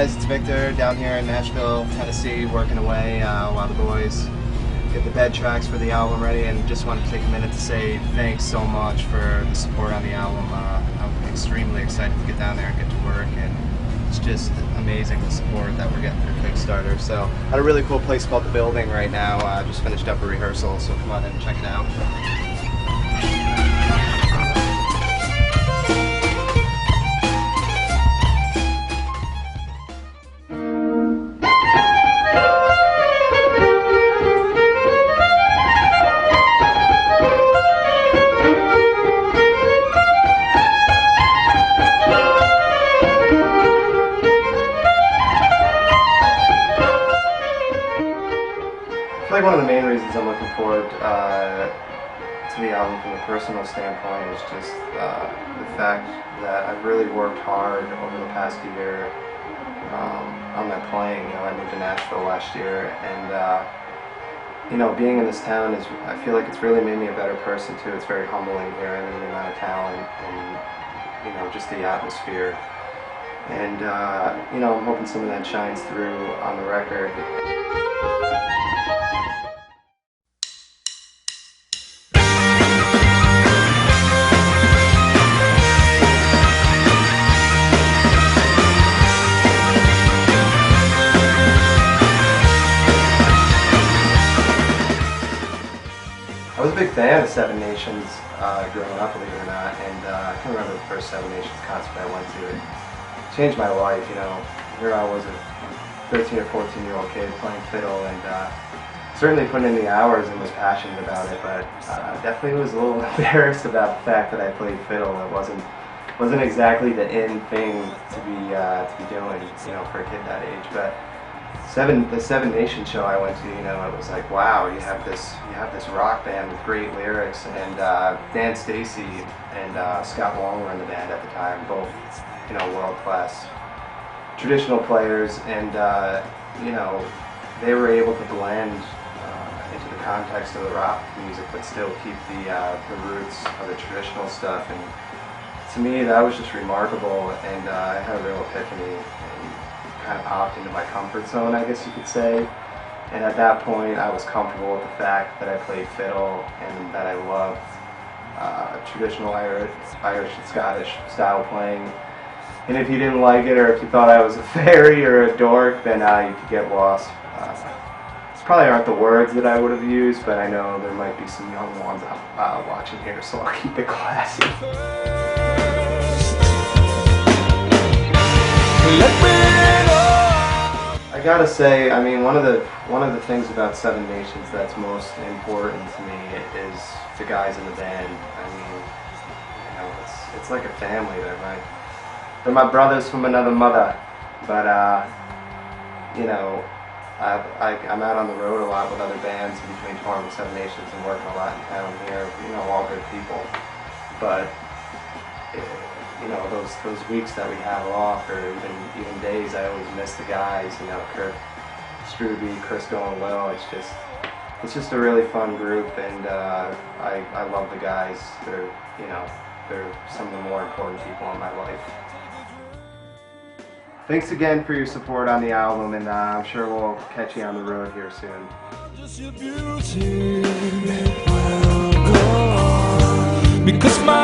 guys, it's Victor down here in Nashville, Tennessee, working away while the boys get the bed tracks for the album ready, and just wanted to take a minute to say thanks so much for the support on the album. I'm extremely excited to get down there and get to work, and it's just amazing the support that we're getting through Kickstarter. So at a really cool place called The Building right now. Just finished up a rehearsal, so come on in and check it out. I feel like one of the main reasons I'm looking forward to the album from a personal standpoint is just the fact that I've really worked hard over the past year on my playing. You know, I moved to Nashville last year, and you know, being in this town I feel like it's really made me a better person too. It's very humbling here, and the amount of talent, and you know, just the atmosphere. And you know, I'm hoping some of that shines through on the record. I was a big fan of Seven Nations growing up, believe it or not, and I can remember the first Seven Nations concert I went to. It changed my life, you know. Here I was, a 13 or 14-year-old kid playing fiddle, and certainly put in the hours and was passionate about it, but definitely was a little embarrassed about the fact that I played fiddle. It wasn't exactly the in thing to be doing, you know, for a kid that age. But the Seven Nations show I went to, you know, it was like, wow, you have this rock band with great lyrics, and Dan Stacy and Scott Long were in the band at the time, both, you know, world-class traditional players, and you know, they were able to blend into the context of the rock music, but still keep the roots of the traditional stuff. And to me, that was just remarkable, and I had a real epiphany. Kind of popped into my comfort zone, I guess you could say. And at that point, I was comfortable with the fact that I played fiddle and that I loved traditional Irish and Scottish style playing. And if you didn't like it, or if you thought I was a fairy or a dork, then you could get lost. These probably aren't the words that I would have used, but I know there might be some young ones watching here, so I'll keep it classy. I gotta say, I mean, one of the things about Seven Nations that's most important to me is the guys in the band. I mean, you know, it's like a family. They're my brothers from another mother. But you know, I'm out on the road a lot with other bands in between touring with Seven Nations and working a lot in town here. You know, all good people. But you know, those weeks that we have off, or even days, I always miss the guys. You know, Kurt Struby, Chris going well. It's just a really fun group, and I love the guys. They're some of the more important people in my life. Thanks again for your support on the album, and I'm sure we'll catch you on the road here soon. Just your beauty will go on, because my